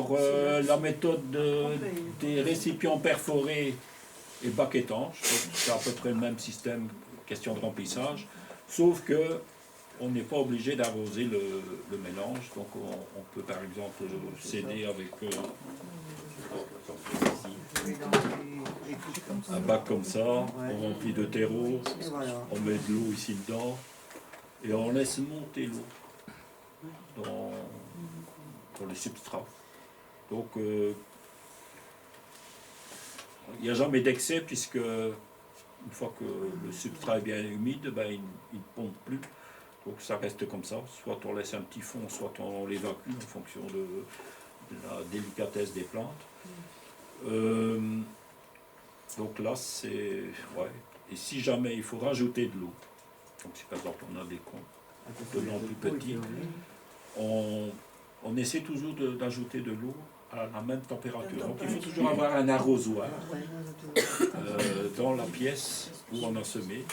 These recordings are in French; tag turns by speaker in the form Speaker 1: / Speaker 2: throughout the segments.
Speaker 1: Alors, la méthode des récipients perforés et bac étanche, c'est à peu près le même système, question de remplissage, sauf que on n'est pas obligé d'arroser le mélange, donc on peut par exemple s'aider avec un bac comme ça, on remplit de terreau, on met de l'eau ici dedans, et on laisse monter l'eau dans le substrat. Donc il n'y a jamais d'excès puisque une fois que le substrat est bien humide, ben, il ne pompe plus. Donc ça reste comme ça. Soit on laisse un petit fond, soit on l'évacue en fonction de la délicatesse des plantes. Donc là c'est... Ouais. Et si jamais il faut rajouter de l'eau, donc si par exemple on a des contenants plus petits, on essaie toujours d'ajouter de l'eau à la même température. Donc il faut toujours avoir un arrosoir dans la pièce où on a semé,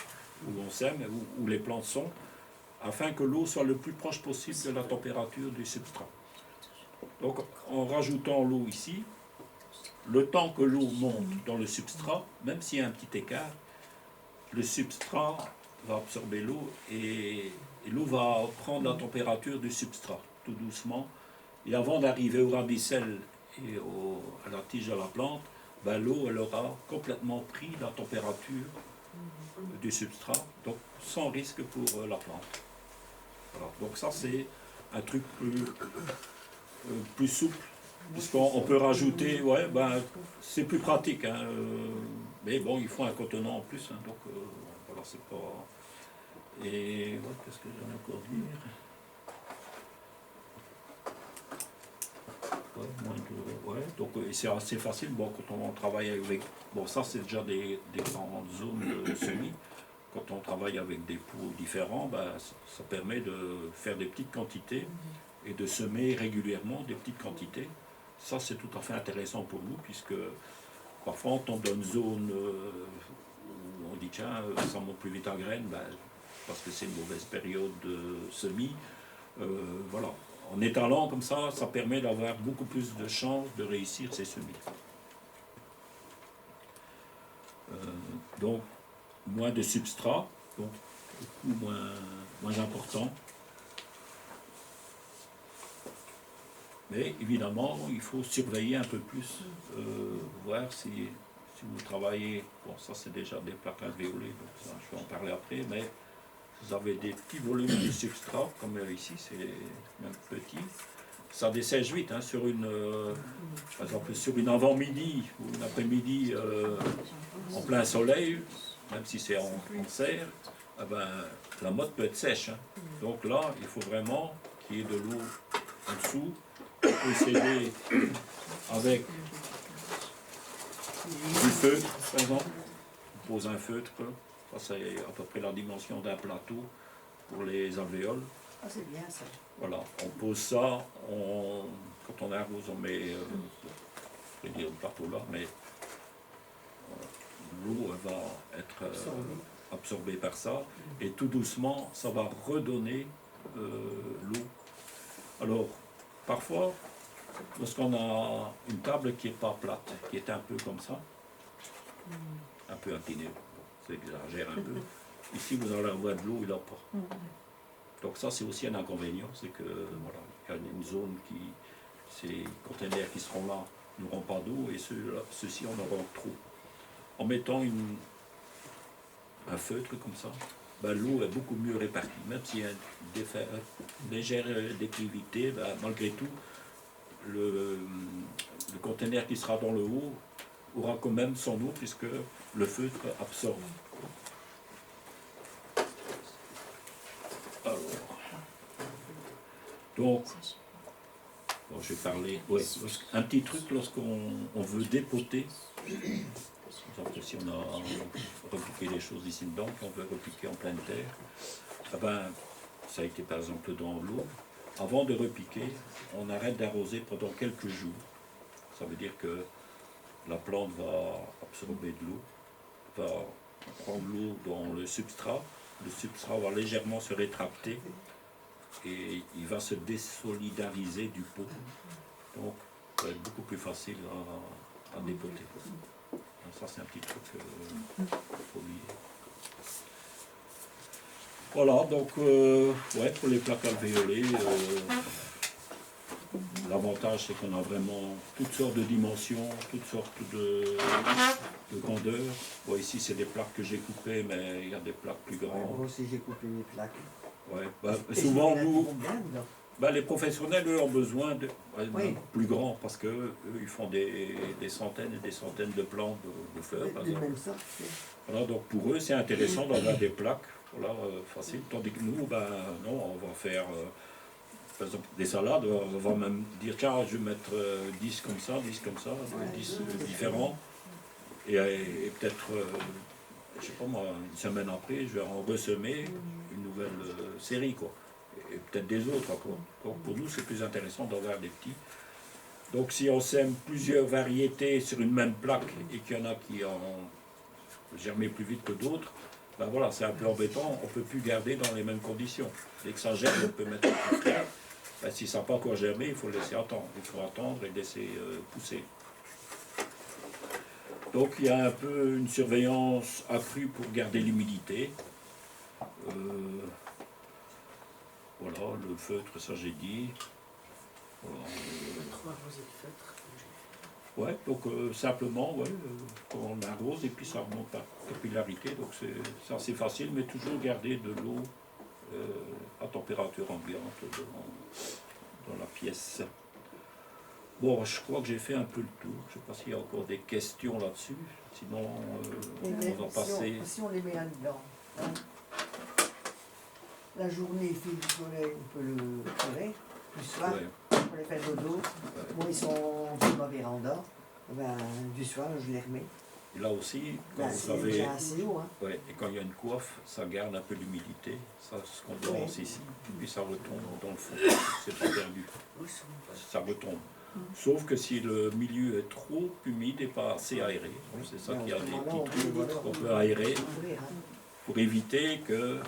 Speaker 1: où on sème, où les plantes sont, afin que l'eau soit le plus proche possible de la température du substrat. Donc en rajoutant l'eau ici, le temps que l'eau monte dans le substrat, même s'il y a un petit écart, le substrat va absorber l'eau et l'eau va prendre la température du substrat, tout doucement. Et avant d'arriver au radicelle et à la tige de la plante, ben, l'eau elle aura complètement pris la température du substrat, donc sans risque pour la plante. Voilà. Donc ça c'est un truc plus souple, puisqu'on peut rajouter, ouais, ben, c'est plus pratique, hein, mais bon, il faut un contenant en plus, hein, donc voilà, c'est pas... Et ouais, qu'est-ce que j'en ai encore dire? Ouais, donc c'est assez facile, bon, quand on travaille avec... Bon, ça c'est déjà des grandes zones de semis. Quand on travaille avec des pots différents, ben, ça permet de faire des petites quantités et de semer régulièrement des petites quantités. Ça c'est tout à fait intéressant pour nous, puisque parfois on tombe dans une zone où on dit tiens, ça monte plus vite en graines, ben, parce que c'est une mauvaise période de semis. Voilà. En étalant comme ça, ça permet d'avoir beaucoup plus de chances de réussir ces semis. Donc, moins de substrat, donc beaucoup moins important. Mais évidemment, il faut surveiller un peu plus, voir si vous travaillez, bon ça c'est déjà des plaques alvéolées, donc ça je vais en parler après, mais vous avez des petits volumes de substrat, comme ici, c'est même petit. Ça dessèche vite, hein, sur une, par exemple sur une avant-midi ou une après-midi en plein soleil, même si c'est en serre, eh ben, la motte peut être sèche. Hein. Donc là, il faut vraiment qu'il y ait de l'eau en dessous. On peut s'aider avec du feutre, par exemple. On pose un feutre, ça c'est à peu près la dimension d'un plateau pour les alvéoles.
Speaker 2: Ah, c'est bien ça.
Speaker 1: Voilà, on pose ça, quand on arrose, on met, je vais dire le plateau là, mais l'eau va être absorbée par ça, et tout doucement, ça va redonner l'eau. Alors, parfois, lorsqu'on a une table qui n'est pas plate, qui est un peu comme ça, un peu inclinée, bon, j'exagère un peu, ici vous allez avoir de l'eau, il n'y en a pas. Donc ça c'est aussi un inconvénient, c'est que voilà, il y a une zone qui, ces containers qui seront là n'auront pas d'eau et ceux-ci en auront trop. En mettant un feutre comme ça, ben, l'eau est beaucoup mieux répartie, même s'il y a une légère déclivité, ben, malgré tout, le conteneur qui sera dans le haut aura quand même son eau puisque le feutre absorbe. Alors, donc, bon, je vais parler, ouais, un petit truc lorsqu'on veut dépoter, si on a repiqué les choses ici dedans, qu'on veut repiquer en pleine terre, eh ben, ça a été par exemple dans l'eau, avant de repiquer, on arrête d'arroser pendant quelques jours. Ça veut dire que la plante va absorber de l'eau, va prendre l'eau dans le substrat va légèrement se rétracter et il va se désolidariser du pot. Donc va être beaucoup plus facile à dépoter. Donc, ça c'est un petit truc qu'il faut oublier. Voilà, donc ouais, pour les plaques alvéolées, l'avantage c'est qu'on a vraiment toutes sortes de dimensions, toutes sortes de grandeurs. Bon, ici c'est des plaques que j'ai coupées, mais il y a des plaques plus grandes.
Speaker 2: Moi aussi j'ai coupé les plaques.
Speaker 1: Ouais, bah, souvent nous, les professionnels eux ont besoin de plus grands parce que eux, ils font des centaines et des centaines de plans de fleurs par exemple. Voilà, donc pour eux c'est intéressant d'avoir des plaques faciles, tandis que nous, non, on va faire par exemple des salades, on va même dire tiens je vais mettre 10 comme ça, 10 différents et peut-être je sais pas moi, une semaine après je vais en ressemer une nouvelle série quoi. Et peut-être des autres encore. Donc pour nous, c'est plus intéressant d'avoir des petits. Donc si on sème plusieurs variétés sur une même plaque et qu'il y en a qui ont germé plus vite que d'autres, ben voilà, c'est un peu embêtant, on ne peut plus garder dans les mêmes conditions. Dès que ça germe, on peut mettre un peu ben, si ça n'a pas encore germé, il faut le laisser attendre. Il faut attendre et laisser pousser. Donc il y a un peu une surveillance accrue pour garder l'humidité. Voilà, le feutre, ça j'ai dit. Voilà, ouais, donc simplement, on arrose et puis ça remonte par capillarité, donc c'est assez facile, mais toujours garder de l'eau à température ambiante dans la pièce. Bon, je crois que j'ai fait un peu le tour. Je ne sais pas s'il y a encore des questions là-dessus. Sinon, on va passer.
Speaker 2: Si on les met là-dedans, hein. La journée, il fait du soleil, on peut le tirer. Du soir, on les fait dodo. Moi, ils sont sur ma véranda. Ben, du soir, je les remets.
Speaker 1: Et là aussi, quand vous
Speaker 2: c'est
Speaker 1: avez.
Speaker 2: déjà assez haut, hein.
Speaker 1: Ouais, et quand il y a une coiffe, ça garde un peu d'humidité. Ça, ce qu'on lance ici. Puis ça retombe dans le fond. C'est pas perdu. Ça retombe. Sauf que si le milieu est trop humide et pas assez aéré, c'est ça qu'il y a des petits trucs qu'on peut aérer pour éviter que,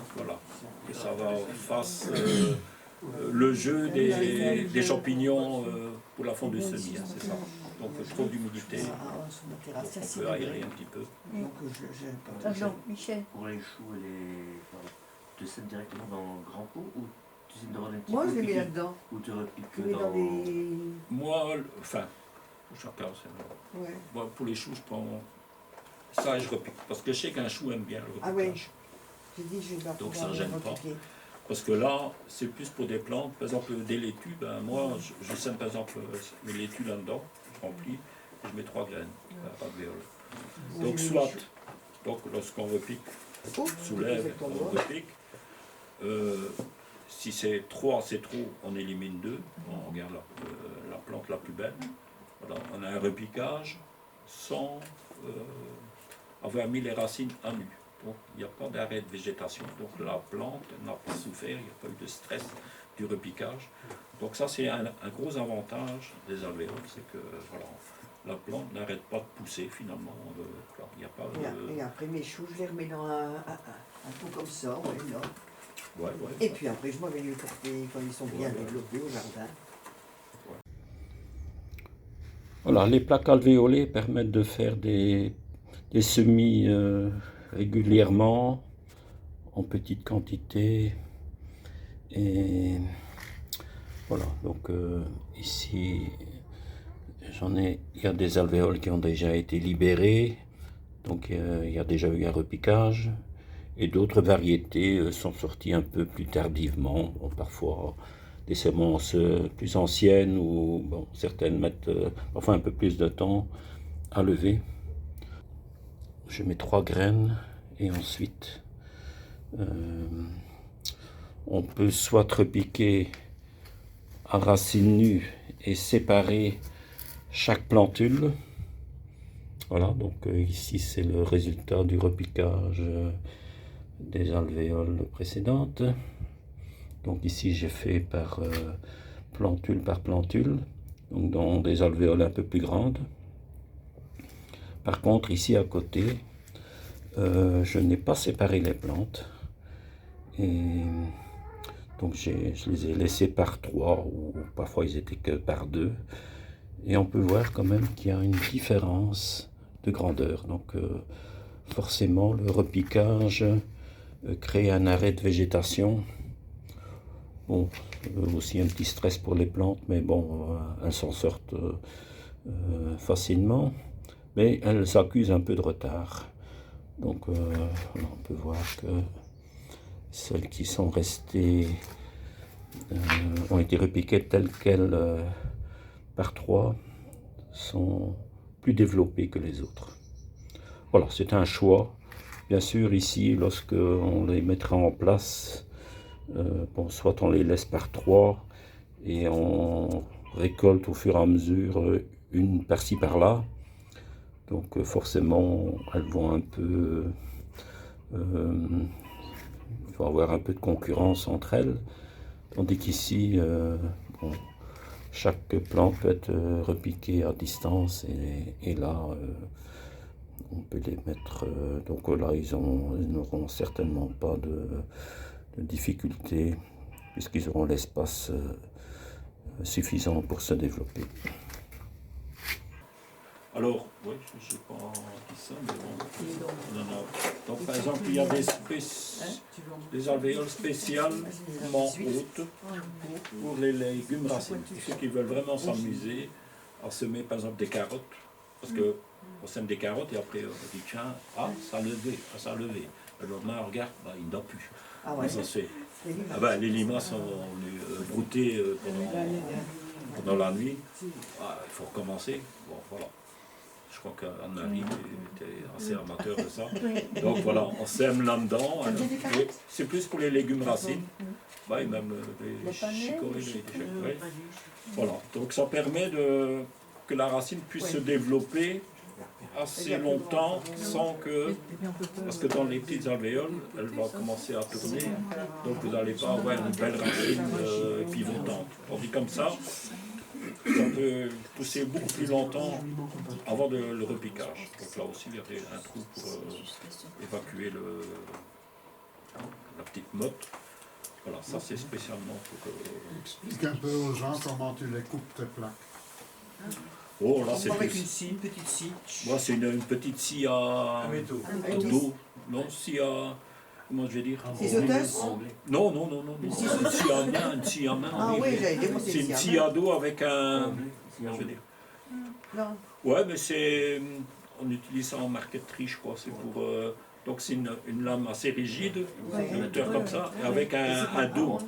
Speaker 1: que ça fasse le jeu des champignons pour la fonte de semis, c'est ça. Donc trop d'humidité, on peut aérer un petit peu.
Speaker 3: Michel.
Speaker 4: Pour les choux et tu sèmes directement dans le grand pot ou tu sèmes dans les petits
Speaker 2: Moi,
Speaker 4: pots
Speaker 2: je les mets là-dedans.
Speaker 4: ou tu repiques
Speaker 2: Je les mets dans des...
Speaker 1: Moi, enfin, chacun, c'est vrai. Moi, pour les choux, je prends ça et je repique. Parce que je sais qu'un chou aime bien le repiquage.
Speaker 2: Ah ouais. J'ai dit, je vais pas
Speaker 1: donc ça ne gêne pas.
Speaker 2: repiquer.
Speaker 1: Parce que là, c'est plus pour des plantes. Par exemple, des laitues, ben, moi, je sème par exemple mes laitues là-dedans, je remplis, et je mets 3 graines à alvéole. Donc soit, lorsqu'on repique, soulève, on repique. Si c'est 3, c'est trop, on élimine 2, on regarde la plante la plus belle. Voilà, on a un repiquage sans avoir mis les racines à nu. Donc il n'y a pas d'arrêt de végétation, donc la plante n'a pas souffert, il n'y a pas eu de stress du repiquage. Donc ça c'est un gros avantage des alvéoles, c'est que la plante n'arrête pas de pousser finalement. Il n'y a pas
Speaker 2: Et après mes choux, je les remets dans un pot comme ça, là. Et puis après, je m'en vais les porter quand ils sont bien développés au jardin.
Speaker 1: Voilà, les plaques alvéolées permettent de faire des semis régulièrement, en petite quantité. Et voilà, donc ici, il y a des alvéoles qui ont déjà été libérées, donc il y a déjà eu un repiquage. Et d'autres variétés sont sorties un peu plus tardivement, parfois des semences plus anciennes ou certaines mettent parfois un peu plus de temps à lever. Je mets 3 graines et ensuite on peut soit repiquer à racines nues et séparer chaque plantule. Voilà, donc ici c'est le résultat du repiquage des alvéoles précédentes. Donc ici j'ai fait par plantule par plantule, donc dans des alvéoles un peu plus grandes. Par contre ici à côté, je n'ai pas séparé les plantes. Et donc je les ai laissés par 3 ou parfois ils étaient que par 2.
Speaker 3: Et on peut voir quand même qu'il y a une différence de grandeur. Donc forcément, le repiquage crée un arrêt de végétation. Bon, aussi un petit stress pour les plantes, mais bon, elles s'en sortent facilement. Mais elles accusent un peu de retard. Donc on peut voir que celles qui sont restées ont été repiquées telles quelles par 3 sont plus développées que les autres. Voilà, c'est un choix. Bien sûr, ici, lorsque on les mettra en place, bon, soit on les laisse par 3 et on récolte au fur et à mesure une par-ci par-là. Donc forcément, elles vont un peu... il va y avoir un peu de concurrence entre elles. Tandis qu'ici, bon, chaque plante peut être repiquée à distance et là, on peut les mettre... donc là, ils n'auront certainement pas de difficulté puisqu'ils auront l'espace suffisant pour se développer.
Speaker 1: Alors, oui, je n'ai pas dit ça, mais bon, on en a. Donc, par exemple, il y a des alvéoles spécialement hautes pour les légumes racines. Pour ceux qui veulent vraiment s'amuser à semer, par exemple, des carottes, parce qu'on sème des carottes et après, on dit, tiens, ça a levé, ça a levé. Le lendemain, on regarde, il n'en plus.
Speaker 2: Ah ouais.
Speaker 1: Ça se fait. Les limaces sont broutées pendant la nuit. Il faut recommencer. Bon, voilà. Je crois qu'Anne-Marie était assez amateur de ça. Donc voilà, on sème là-dedans. C'est plus pour les légumes racines. Et même les chicorées, voilà. Donc ça permet que la racine puisse se développer assez longtemps sans que... Parce que dans les petites alvéoles, elle va commencer à tourner. Donc vous n'allez pas avoir une belle racine pivotante. On dit comme ça. Ça peut pousser beaucoup plus longtemps avant le repiquage. Donc là aussi, il y avait un trou pour évacuer la petite motte. Voilà, ça c'est spécialement pour...
Speaker 5: Explique un peu aux gens comment tu les coupes tes plaques.
Speaker 1: Oh là c'est
Speaker 2: avec
Speaker 1: plus...
Speaker 2: une petite scie.
Speaker 1: Moi c'est une petite scie à dos. Non, scie à... Comment je vais dire?
Speaker 2: Scie sauteuse?
Speaker 1: Non. Une scie à main.
Speaker 2: Ah oui, j'avais dit
Speaker 1: C'est une scie à dos avec un... Comment je vais dire?
Speaker 2: Non.
Speaker 1: Ouais, mais c'est... On utilise ça en marqueterie, je crois. C'est pour... donc c'est une lame assez rigide, une hauteur comme ça, et avec un dos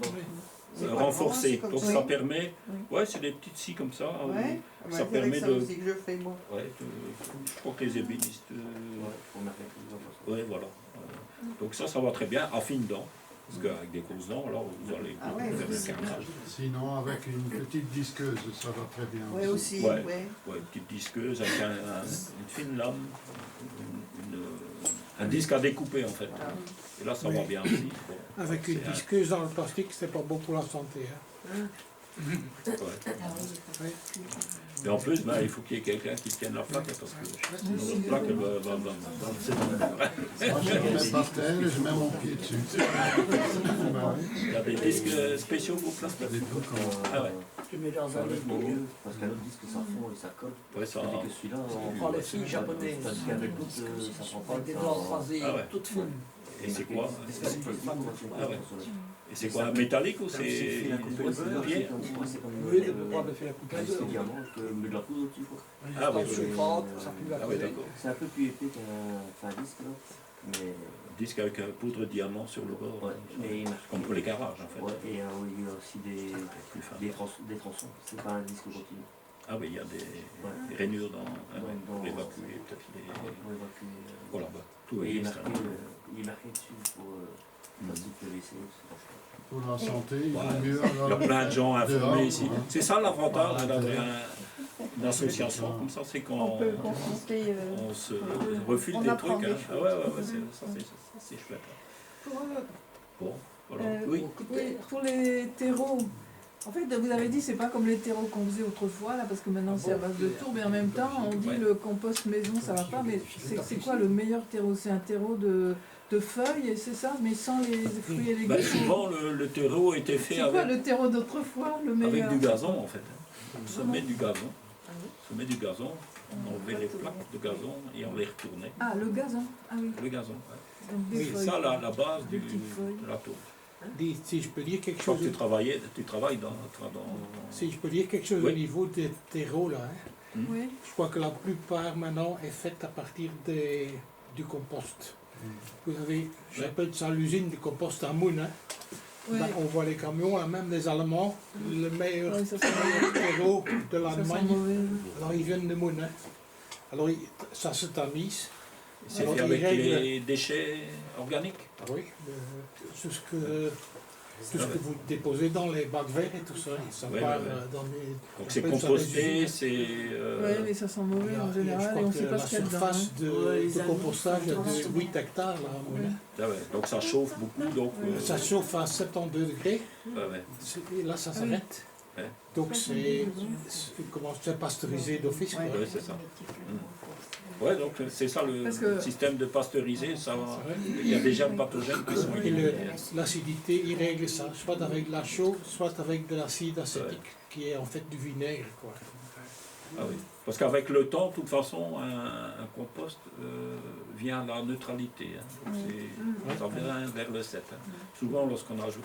Speaker 1: renforcé. Donc ça permet... Ouais, c'est des petites scies comme ça.
Speaker 2: Ouais.
Speaker 1: Ça permet de...
Speaker 2: aussi que je fais, moi.
Speaker 1: Ouais, je crois que les ébénistes... Ouais, voilà. Donc ça va très bien, à fines dents. Parce qu'avec des grosses dents, alors vous allez faire le carnage.
Speaker 5: Sinon, avec une petite disqueuse, ça va très bien.
Speaker 2: Oui, aussi.
Speaker 1: Ouais, une petite disqueuse avec une fine lame, un disque à découper en fait. Et là, ça va bien aussi. Bon,
Speaker 6: avec une disqueuse dans le plastique, c'est pas bon pour la santé. Hein.
Speaker 1: Ouais. Et en plus, il faut qu'il y ait quelqu'un qui tienne la plaque, parce que sinon la plaque elle va dans le sédiment.
Speaker 5: Moi, je ne mets pas terre et je mets mon pied dessus.
Speaker 1: Il y a des disques spéciaux pour plastique. Ah ouais.
Speaker 4: Tu mets dans un mieux, parce qu'un autre disque ça fond et ça colle.
Speaker 1: Ouais, ça...
Speaker 4: Tandis que celui-là,
Speaker 7: on prend les filles japonaises.
Speaker 4: Tandis qu'avec l'autre, ça prend pas.
Speaker 7: Des doigts croisés, toutes fines.
Speaker 1: Et c'est quoi? Ah ouais. Et c'est quoi, métallique ou c'est pied?
Speaker 7: Oui, le droit de faire la coupe.
Speaker 4: De la poudre au-dessus.
Speaker 1: Ah oui,
Speaker 4: c'est un peu plus épais qu'un disque là. Mais...
Speaker 1: Disque avec un poudre diamant sur le bord, comme pour les garages en fait.
Speaker 4: Ouais, et il y a aussi des tronçons, c'est pas un disque continu.
Speaker 1: Ah oui, il y a des rainures pour évacuer peut-être les... Voilà, tout
Speaker 4: il est
Speaker 1: existe.
Speaker 4: marqué dessus pour plastique PVC.
Speaker 5: Pour la santé, il vaut mieux...
Speaker 1: Il y a plein de gens informés ici. C'est ça l'avantage d'avoir une association comme ça, c'est qu'on se refile des trucs. Ah ouais, c'est chouette. Bon, voilà. Oui.
Speaker 8: Pour les terreaux, en fait, vous avez dit c'est pas comme les terreaux qu'on faisait autrefois, là, parce que maintenant c'est à base de tourbe, mais en même temps on dit le compost maison ça va pas, mais c'est quoi le meilleur terreau? C'est un terreau de feuilles, c'est ça, mais sans les fruits et légumes.
Speaker 1: Souvent le terreau était fait
Speaker 8: avec... C'est quoi le terreau d'autrefois, le meilleur?
Speaker 1: Avec du gazon en fait. On se met du gazon On met du gazon, on enlevait les plaques de gazon et on les retournait.
Speaker 8: Ah, le gazon. Ah oui.
Speaker 1: Le gazon, ouais.
Speaker 8: Donc des
Speaker 1: Oui,
Speaker 8: feuilles.
Speaker 1: ça, la base
Speaker 8: Des petites feuilles.
Speaker 1: de la tour.
Speaker 6: Dis, si je peux dire quelque
Speaker 1: Je crois
Speaker 6: chose,
Speaker 1: que tu travailles dans...
Speaker 6: si je peux dire quelque chose
Speaker 1: Oui.
Speaker 6: au niveau des terreaux là, hein.
Speaker 8: Oui.
Speaker 6: Je crois que la plupart maintenant est faite à partir du compost. Vous avez, j'appelle ça l'usine du compost à Moon. Hein.
Speaker 8: Oui.
Speaker 6: Ben, on voit les camions, là, même les Allemands, le meilleur
Speaker 8: Oui, ça sent
Speaker 6: terreau de
Speaker 8: ça sent
Speaker 6: l'Allemagne,
Speaker 8: mauvais.
Speaker 6: alors ils viennent de Moon. Hein. Alors ça se tamise.
Speaker 1: C'est
Speaker 6: Alors,
Speaker 1: fait
Speaker 6: ils
Speaker 1: avec
Speaker 6: règlent-
Speaker 1: les déchets organiques.
Speaker 6: Oui, tout ce que vous déposez dans les bacs verts et tout ça, ça
Speaker 1: Ouais,
Speaker 6: part
Speaker 1: ouais, ouais.
Speaker 6: dans les...
Speaker 1: Donc c'est
Speaker 6: j'appelle ça
Speaker 1: composté,
Speaker 6: des usines.
Speaker 1: c'est...
Speaker 8: Oui, mais ça sent mauvais en
Speaker 6: Je
Speaker 8: général
Speaker 6: crois
Speaker 8: et on ne
Speaker 6: que
Speaker 8: sait pas
Speaker 6: la
Speaker 8: ce qu'il y a dedans.
Speaker 6: surface
Speaker 8: hein.
Speaker 6: de compostage est de 8 hectares là, à Moulin.
Speaker 1: Ah ouais, donc ça chauffe beaucoup, donc...
Speaker 6: Ça chauffe à 72 degrés,
Speaker 1: ouais, ouais.
Speaker 6: et là ça
Speaker 8: Ah oui.
Speaker 6: s'arrête.
Speaker 1: Ouais.
Speaker 6: Donc c'est pasteurisé d'office. quoi.
Speaker 1: Ouais, c'est ça. Ouais, donc c'est ça le
Speaker 8: Parce que-
Speaker 1: système de pasteuriser, ça,
Speaker 6: Ouais.
Speaker 1: il y a déjà pathogènes qui sont
Speaker 6: Et
Speaker 1: éliminés.
Speaker 6: l'acidité, il règle ça, soit avec de la chaux, soit avec de l'acide acétique, qui est en fait du vinaigre. Quoi.
Speaker 1: Ah oui. Parce qu'avec le temps, de toute façon, un compost vient à la neutralité. Hein. Donc ça vient vers le 7. Hein. Souvent, lorsqu'on ajoute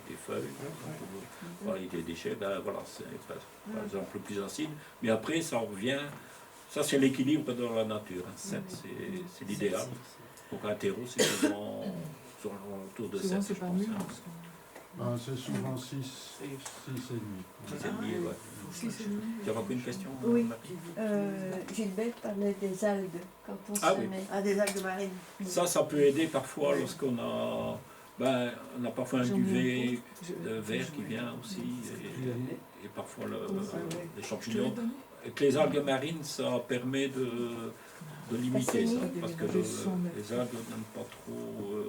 Speaker 1: des feuilles, voilà, des déchets, ben voilà, c'est par exemple plus acide. Mais après, ça revient. Ça, c'est l'équilibre dans la nature. Hein. 7, c'est l'idéal. Donc un terreau, c'est souvent autour de 7.
Speaker 8: Souvent, c'est
Speaker 1: je
Speaker 8: pas
Speaker 1: pense,
Speaker 8: mieux.
Speaker 1: hein.
Speaker 5: Ben, c'est souvent 6 et demi.
Speaker 1: 6,5, ouais. Tu auras une question
Speaker 9: Oui.
Speaker 1: Marie
Speaker 9: Gilbert parlait des algues quand on
Speaker 1: Ah
Speaker 9: se
Speaker 1: oui.
Speaker 9: met.
Speaker 2: Ah, des algues marines.
Speaker 1: Ça peut aider parfois lorsqu'on a... Ben, on a parfois un duvet vert qui vient aussi, et parfois les champignons. Avec les algues marines, ça permet de limiter ça, parce que les algues n'aiment pas trop...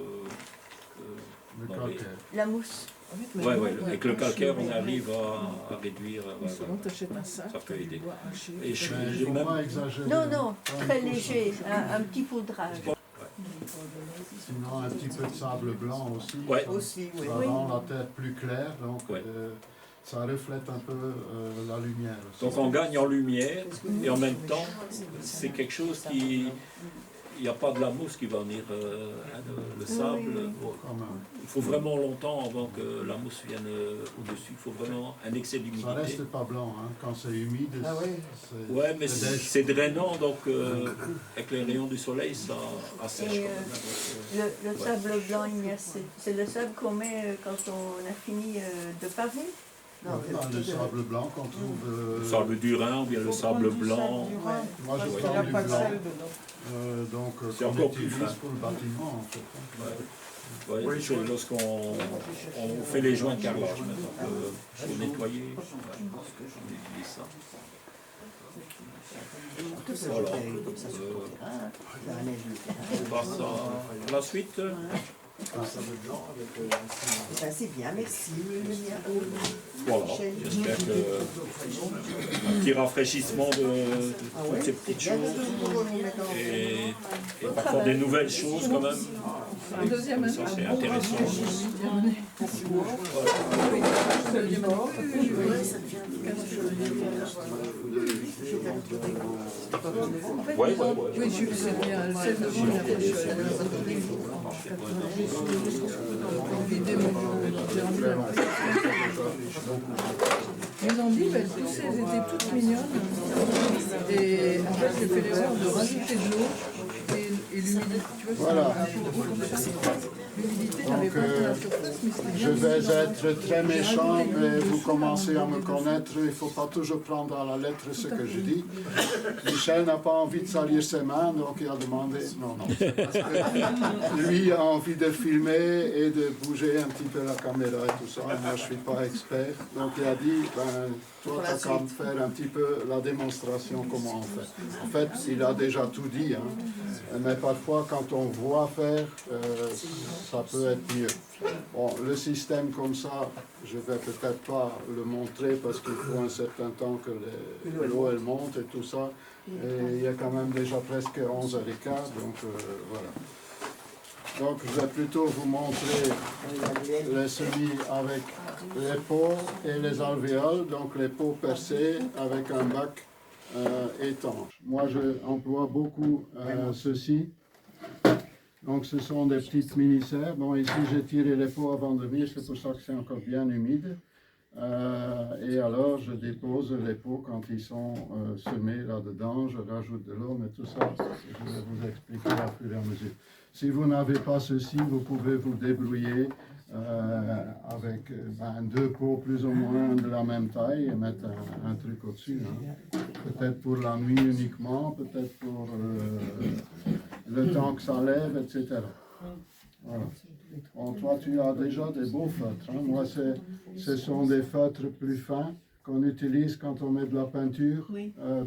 Speaker 5: Le
Speaker 1: non,
Speaker 5: calcaire.
Speaker 9: La mousse.
Speaker 1: Ouais, avec le calcaire, on arrive à réduire.
Speaker 8: Souvent, tu achètes un sac,
Speaker 1: Ça peut
Speaker 8: tu
Speaker 1: aider.
Speaker 8: dois hacher.
Speaker 1: Et je
Speaker 5: Mais il
Speaker 1: j'ai
Speaker 5: ne faut
Speaker 1: même...
Speaker 5: pas exagérer.
Speaker 9: Non, non,
Speaker 5: Pas
Speaker 9: très
Speaker 5: une couche
Speaker 9: léger,
Speaker 5: de-
Speaker 9: un petit poudrage.
Speaker 5: Sinon, un petit peu de sable blanc aussi.
Speaker 1: Ouais.
Speaker 2: Aussi, oui.
Speaker 5: Ça rend la terre plus claire, donc
Speaker 1: Ouais.
Speaker 5: ça reflète un peu la lumière aussi.
Speaker 1: Donc on gagne en lumière, et en même temps, c'est quelque chose qui... Il n'y a pas de la mousse qui va venir, le sable.
Speaker 5: Quand même.
Speaker 1: Il faut vraiment longtemps avant que la mousse vienne au-dessus. Il faut vraiment un excès
Speaker 5: Ça
Speaker 1: d'humidité.
Speaker 5: reste pas blanc, hein. Quand c'est humide,
Speaker 2: Ah oui.
Speaker 5: c'est...
Speaker 1: Ouais, mais
Speaker 5: c'est
Speaker 1: c'est drainant, donc avec les rayons du soleil, ça assèche.
Speaker 9: Et,
Speaker 1: quand même.
Speaker 9: Le sable blanc ignacé, c'est le sable qu'on met quand on a fini de paver.
Speaker 2: Non,
Speaker 5: le sable blanc qu'on trouve...
Speaker 1: Le sable du Rhin ou bien le sable blanc.
Speaker 5: Moi, je
Speaker 1: Ouais.
Speaker 5: prends
Speaker 2: Il n'y a
Speaker 5: du
Speaker 2: pas de
Speaker 5: blanc,
Speaker 2: sel dedans.
Speaker 5: donc
Speaker 1: C'est
Speaker 5: qu'on
Speaker 1: encore plus
Speaker 5: utilise
Speaker 1: fin.
Speaker 5: pour le bâtiment, en fait. Hein.
Speaker 1: Ouais, c'est lorsqu'on fait les joints de carrelage, maintenant, pour nettoyer, on utilise ça.
Speaker 2: Tout ça,
Speaker 1: Voilà.
Speaker 2: comme ça sur ton terrain. Ça allège le terrain.
Speaker 1: On passe à la suite.
Speaker 2: Ben, c'est bien, merci.
Speaker 1: Voilà, j'espère que un petit rafraîchissement de toutes ces petites choses et parfois des nouvelles choses quand même.
Speaker 8: Un deuxième,
Speaker 1: Ça c'est intéressant. Ouais.
Speaker 8: Oui, c'est bien. Le 16 novembre, après, je suis allée vider j'ai envie de la passer. Ils ont dit, elles poussaient, elles étaient toutes mignonnes. Et en fait, j'ai fait l'erreur de rajouter de l'eau et l'humidité. Tu vois,
Speaker 5: Voilà.
Speaker 8: l'humidité n'avait pas été à la surface, mais c'était
Speaker 5: Je
Speaker 8: bien.
Speaker 5: vais être très méchant, mais vous commencez à me connaître. Il ne faut pas toujours prendre à la lettre ce que je dis. Michel n'a pas envie de salir ses mains, donc il a demandé. Non, non. Parce que lui a envie de filmer et de bouger un petit peu la caméra et tout ça. Moi, je ne suis pas expert. Donc il a dit, ben, toi, tu as qu'à me faire un petit peu la démonstration comment on fait. En fait, il a déjà tout dit. Hein. Mais parfois, quand on voit faire, ça peut être mieux. Bon, le système comme ça, je vais peut-être pas le montrer parce qu'il faut un certain temps que l'eau elle monte et tout ça. Et il y a quand même déjà presque 11h15, donc voilà. Donc je vais plutôt vous montrer les semis avec les pots et les alvéoles, donc les pots percés avec un bac étanches. Moi, je emploie beaucoup ceci. Donc, ce sont des petites mini-serres. Bon, ici, j'ai tiré les pots avant de venir, c'est pour ça que c'est encore bien humide. Et alors, je dépose les pots quand ils sont semés là-dedans. Je rajoute de l'eau, mais tout ça, je vais vous expliquer au fur et à mesure. Si vous n'avez pas ceci, vous pouvez vous débrouiller avec deux pots plus ou moins de la même taille et mettre un truc au-dessus. Hein. Peut-être pour la nuit uniquement, peut-être pour le temps que ça lève, etc. Voilà. Bon, toi, tu as déjà des beaux feutres. Hein. Moi, ce sont des feutres plus fins qu'on utilise quand on met de la peinture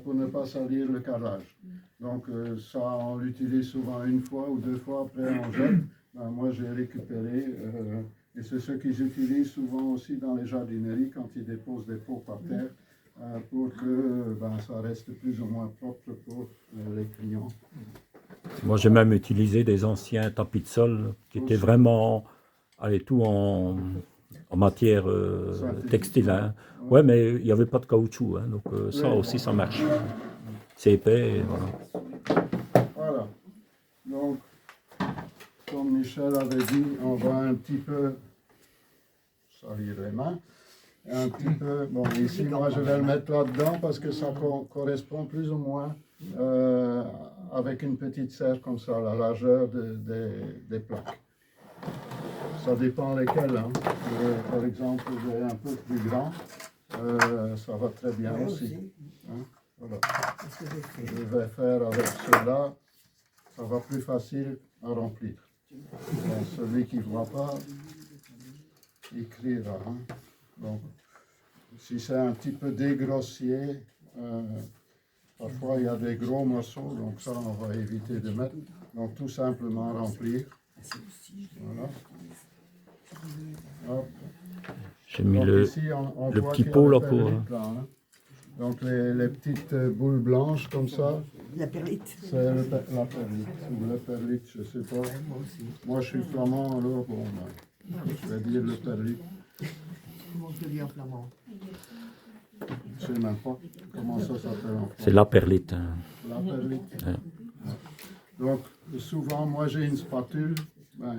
Speaker 5: pour ne pas salir le carrelage. Donc, ça, on l'utilise souvent une fois ou deux fois, après on jette. Ben, moi, j'ai récupéré, et c'est ce qu'ils utilisent souvent aussi dans les jardineries quand ils déposent des pots par terre, pour que ça reste plus ou moins propre pour les clients.
Speaker 3: Moi, j'ai même utilisé des anciens tapis de sol qui étaient vraiment, tout en matière textile. Hein. Ouais, mais il n'y avait pas de caoutchouc, hein, donc ça aussi, ça marche. C'est épais, et voilà.
Speaker 5: Voilà. Donc, comme Michel avait dit, on va un petit peu salir les mains. Un petit peu, bon, ici, moi, je vais le mettre là-dedans parce que ça correspond plus ou moins avec une petite serre comme ça, la largeur des plaques. Ça dépend lesquelles. Hein. Par exemple, j'ai un peu plus grand, ça va très bien aussi. Hein. Voilà. Je vais faire avec cela, ça va plus facile à remplir. Donc, celui qui ne voit pas, il criera. Hein. Donc, si c'est un petit peu dégrossier, parfois il y a des gros morceaux, donc ça on va éviter de mettre. Donc tout simplement remplir. Voilà. Hop.
Speaker 3: J'ai mis
Speaker 5: donc,
Speaker 3: le petit pot là pour...
Speaker 5: Hein. Donc les petites boules blanches comme ça.
Speaker 2: La perlite.
Speaker 5: C'est la perlite, ou la perlite, je ne sais pas. Moi je suis flamand, alors bon, je vais dire le perlite.
Speaker 2: Comment je dis en flamand?
Speaker 5: Je ne sais même pas comment ça s'appelle en flamand.
Speaker 3: C'est la perlite. Hein.
Speaker 5: La perlite. Donc souvent moi j'ai une spatule.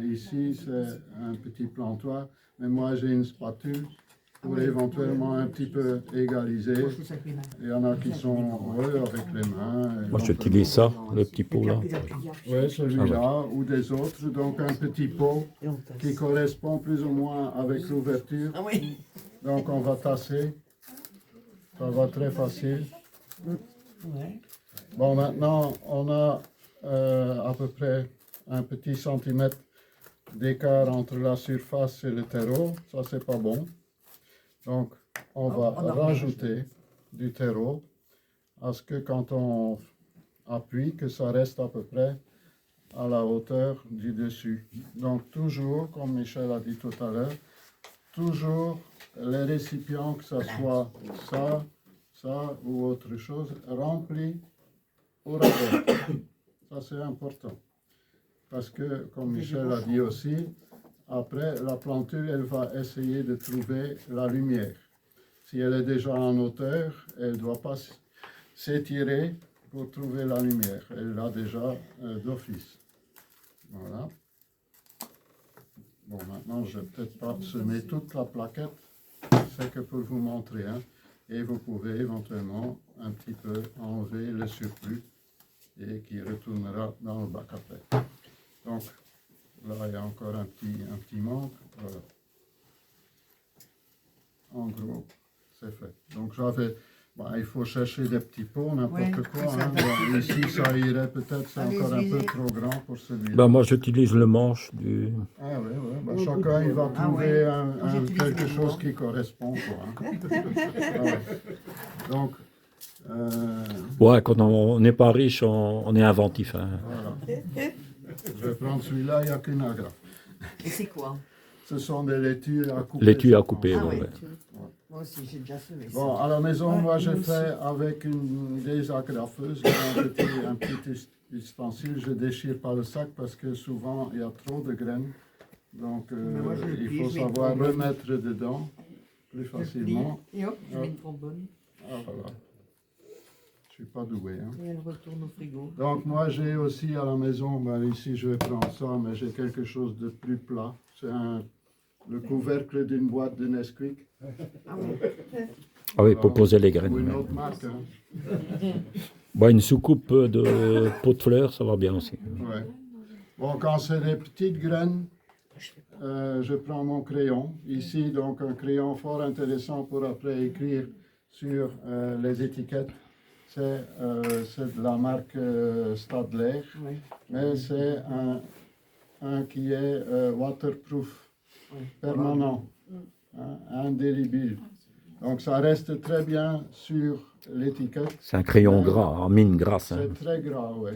Speaker 5: Ici c'est un petit plantoir, mais moi j'ai une spatule pour éventuellement un petit peu égaliser. Il y en a qui sont avec les mains.
Speaker 3: Moi j'utilise ça, le petit pot là.
Speaker 5: Oui, celui-là ou des autres. Donc un petit pot qui correspond plus ou moins avec l'ouverture. Donc on va tasser. Ça va très facile. Bon, maintenant on a à peu près un petit centimètre d'écart entre la surface et le terreau. Ça c'est pas bon. Donc on va rajouter du terreau à ce que quand on appuie, que ça reste à peu près à la hauteur du dessus. Donc toujours, comme Michel a dit tout à l'heure, toujours les récipients, que ce soit ça ou autre chose, remplis au rabais. Ça c'est important. Parce que, comme Michel a dit aussi, après la planture, elle va essayer de trouver la lumière. Si elle est déjà en hauteur, elle ne doit pas s'étirer pour trouver la lumière. Elle l'a déjà d'office. Voilà. Bon, maintenant, je ne vais peut-être pas semer toute la plaquette. C'est que pour vous montrer. Hein. Et vous pouvez éventuellement un petit peu enlever le surplus et qui retournera dans le bac après. Donc, là, il y a encore un petit manque. Voilà. En gros, c'est fait. Donc, j'avais... il faut chercher des petits pots, n'importe quoi. Hein. Bon, ici, ça irait peut-être, c'est encore un peu trop grand pour celui-là.
Speaker 3: Moi, j'utilise le manche du...
Speaker 5: Ah oui. Chacun, il va trouver quelque chose qui correspond. Quoi, hein. Donc...
Speaker 3: quand on n'est pas riche, on est inventif. Hein.
Speaker 5: Voilà. Je vais prendre celui-là, il n'y a qu'une agrafe.
Speaker 2: Et c'est quoi?
Speaker 5: Ce sont des laitues à couper.
Speaker 3: Laitues à couper,
Speaker 2: oui. Moi aussi, j'ai déjà semé.
Speaker 5: Bon, à la maison, moi, j'ai fait avec des agrafeuses, un petit ustensile. Je ne déchire pas le sac parce que souvent, il y a trop de graines. Donc, il faut savoir remettre dedans plus facilement.
Speaker 2: Et hop, je mets une trombone.
Speaker 5: Ah, voilà. Je ne suis pas doué. Hein.
Speaker 2: Et elle retourne au frigo.
Speaker 5: Donc moi j'ai aussi à la maison, ici je vais prendre ça, mais j'ai quelque chose de plus plat. C'est le couvercle d'une boîte de Nesquik.
Speaker 2: Ah oui.
Speaker 3: Ah oui, pour poser les graines.
Speaker 5: Ou une autre marque. Hein.
Speaker 3: Bon, une soucoupe de pot de fleurs, ça va bien aussi.
Speaker 5: Ouais. Bon, quand c'est des petites graines, je prends mon crayon. Ici, donc un crayon fort intéressant pour après écrire sur les étiquettes. C'est de la marque Stadler,
Speaker 2: Oui.
Speaker 5: mais c'est un qui est waterproof, permanent, hein, indélébile. Donc ça reste très bien sur l'étiquette.
Speaker 3: C'est un crayon gras, en mine grasse. Hein.
Speaker 5: C'est très gras, oui.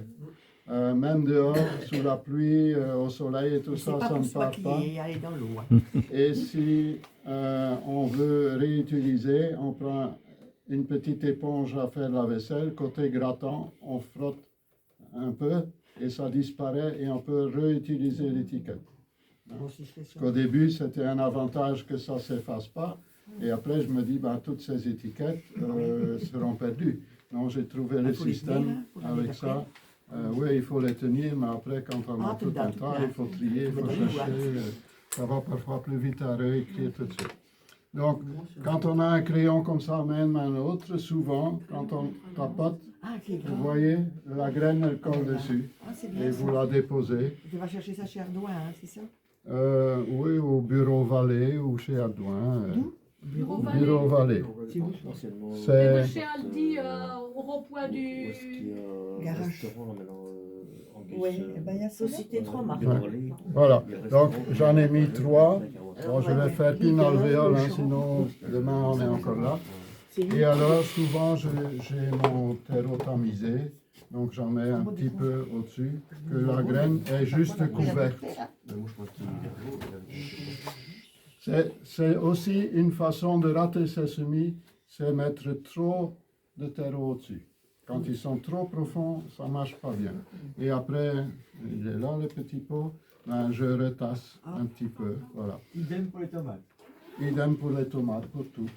Speaker 5: Même dehors, sous la pluie, au soleil et tout ça, ça ne part pas.
Speaker 2: Aller dans l'eau. Hein.
Speaker 5: Et si on veut réutiliser, on prend une petite éponge à faire la vaisselle, côté grattant, on frotte un peu et ça disparaît et on peut réutiliser l'étiquette. Parce qu'au début, c'était un avantage que ça ne s'efface pas. Et après, je me dis, toutes ces étiquettes seront perdues. Donc, j'ai trouvé le système avec ça. Oui, il faut les tenir, mais après, quand on a tout un tas, il faut trier, il faut chercher. Ça va parfois plus vite à réécrire tout de suite. Donc, quand on a un crayon comme ça, même un autre, souvent, quand on tapote, vous voyez, la graine, elle colle dessus. Et vous la déposez.
Speaker 2: Tu vas chercher ça chez Ardouin, hein, c'est ça?
Speaker 5: Oui, au Bureau Vallée ou chez Ardouin. Bureau Vallée.
Speaker 10: C'est chez Aldi, au rond-point du
Speaker 2: garage. Oui, il y a Société 3 marques.
Speaker 5: Ouais. Voilà, donc j'en ai mis 3. Bon, je vais faire qu'une alvéole, hein, sinon demain on est encore là. Et alors, souvent, j'ai mon terreau tamisé, donc j'en mets un petit peu au-dessus, que la graine est juste couverte. C'est aussi une façon de rater ces semis, c'est mettre trop de terreau au-dessus. Quand ils sont trop profonds, ça ne marche pas bien. Et après, il est là le petit pot, je retasse un petit peu, voilà.
Speaker 7: Idem pour les tomates.
Speaker 5: Idem pour les tomates, pour tout.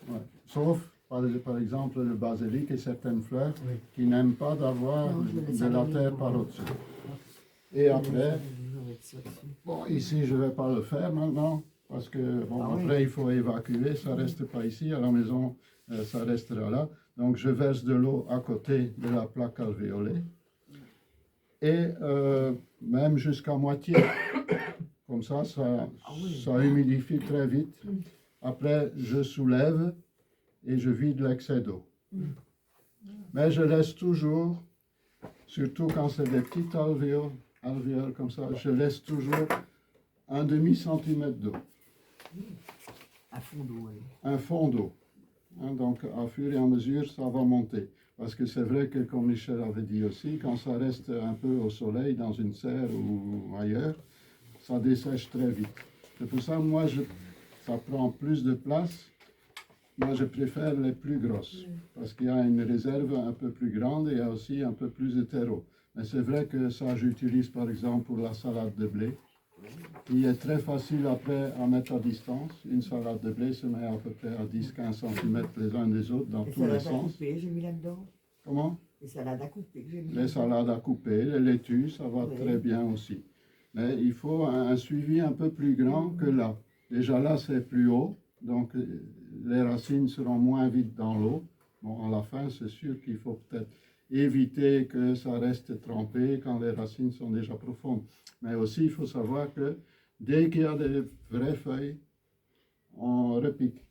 Speaker 5: Ouais. Sauf, par exemple, le basilic et certaines fleurs qui n'aiment pas d'avoir de la terre par au-dessus. Et après, bon, ici, je ne vais pas le faire maintenant, parce que, bon, après, il faut évacuer, ça ne reste pas ici, à la maison, ça restera là. Donc, je verse de l'eau à côté de la plaque alvéolée. Et même jusqu'à moitié. Comme ça humidifie très vite. Après, je soulève et je vide l'excès d'eau. Mais je laisse toujours, surtout quand c'est des petites alvéoles comme ça, je laisse toujours un demi-centimètre d'eau.
Speaker 2: Un fond d'eau, oui.
Speaker 5: Un fond d'eau. Hein, donc, à fur et à mesure, ça va monter. Parce que c'est vrai que, comme Michel avait dit aussi, quand ça reste un peu au soleil, dans une serre ou ailleurs, ça dessèche très vite. C'est pour ça, moi, ça prend plus de place. Moi, je préfère les plus grosses. Parce qu'il y a une réserve un peu plus grande et il y a aussi un peu plus de terreau. Mais c'est vrai que ça, j'utilise par exemple pour la salade de blé, qui est très facile après à mettre à distance. Une salade de blé se met à peu près à 10-15 cm les uns des autres dans tous les sens.
Speaker 2: Coupées, j'ai mis là-dedans.
Speaker 5: Comment?
Speaker 2: Les salades à couper, j'ai mis.
Speaker 5: Les salades à couper, les laitues, ça va très bien aussi. Mais il faut un suivi un peu plus grand que là. Déjà là, c'est plus haut, donc les racines seront moins vite dans l'eau. Bon, à la fin, c'est sûr qu'il faut peut-être éviter que ça reste trempé quand les racines sont déjà profondes. Mais aussi, il faut savoir que dès qu'il y a des vraies feuilles, on repique.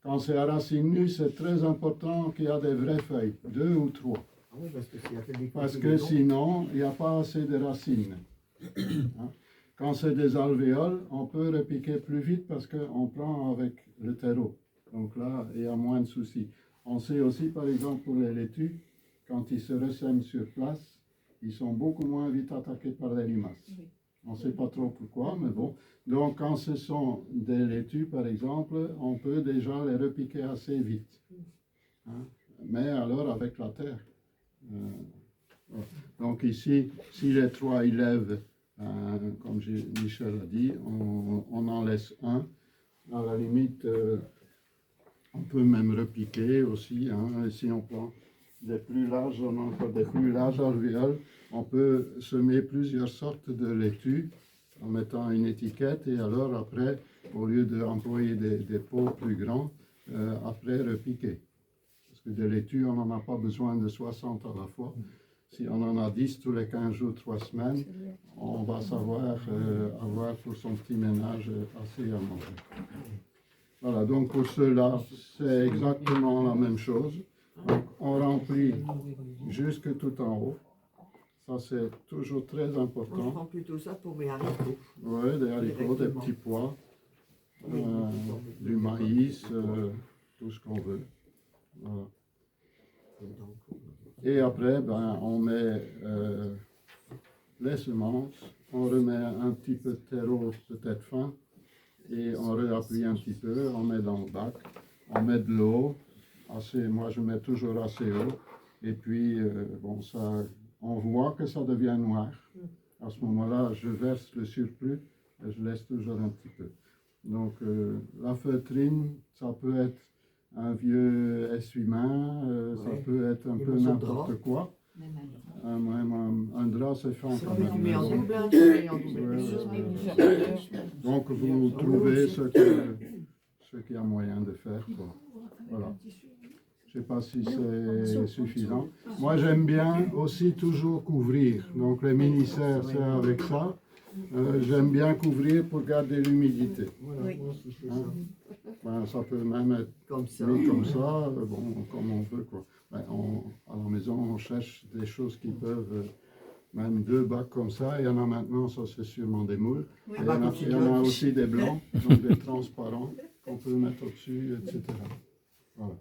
Speaker 5: Quand c'est à racines nues, c'est très important qu'il y a des vraies feuilles, 2 ou 3.
Speaker 2: Ah oui,
Speaker 5: parce que sinon, il n'y a pas assez de racines. Hein? Quand c'est des alvéoles, on peut repiquer plus vite parce qu'on prend avec le terreau. Donc là, il y a moins de soucis. On sait aussi, par exemple, pour les laitues, quand ils se ressèment sur place, ils sont beaucoup moins vite attaqués par les limaces. Oui. On ne sait pas trop pourquoi, mais bon. Donc, quand ce sont des laitues, par exemple, on peut déjà les repiquer assez vite. Hein? Mais alors avec la terre. Donc ici, si les 3 ils lèvent, comme Michel a dit, on en laisse un. À la limite, on peut même repiquer aussi. Hein, si on prend des plus larges, on a encore des plus larges alvéoles. On peut semer plusieurs sortes de laitue en mettant une étiquette et alors après, au lieu d'employer des pots plus grands, après repiquer. Parce que des laitues, on n'en a pas besoin de 60 à la fois. Si on en a 10 tous les 15 jours, 3 semaines, on va savoir avoir pour son petit ménage assez à manger. Voilà, donc pour cela, c'est exactement la même chose. Donc, on remplit jusque tout en haut. Ça, c'est toujours très important.
Speaker 2: On prend plutôt ça pour mes haricots.
Speaker 5: Oui, des haricots, des petits pois, du maïs, tout ce qu'on veut. Voilà. Et après, ben, on met les semences, on remet un petit peu de terreau, peut-être fin, et on réappuie un petit peu, on met dans le bac, on met de l'eau, moi je mets toujours assez haut, et puis bon, ça, on voit que ça devient noir. À ce moment-là, je verse le surplus et je laisse toujours un petit peu. Donc la feutrine, ça peut être un vieux essuie-main, ça peut être un peu n'importe quoi. Même un drap, c'est fin quand même.
Speaker 2: Mais en double,
Speaker 5: donc vous trouvez ce qu'il y a moyen de faire. Quoi. Voilà. Je ne sais pas si c'est suffisant. Moi j'aime bien aussi toujours couvrir. Donc les mini-serres, c'est avec ça. J'aime bien couvrir pour garder l'humidité. Hein? Ben, ça peut même être comme ça, bon, comme on veut. Quoi. Ben, à la maison, on cherche des choses qui peuvent, même 2 bacs comme ça. Il y en a maintenant, ça c'est sûrement des moules. Oui, il y en a aussi des blancs, donc des transparents qu'on peut mettre au-dessus, etc. Voilà.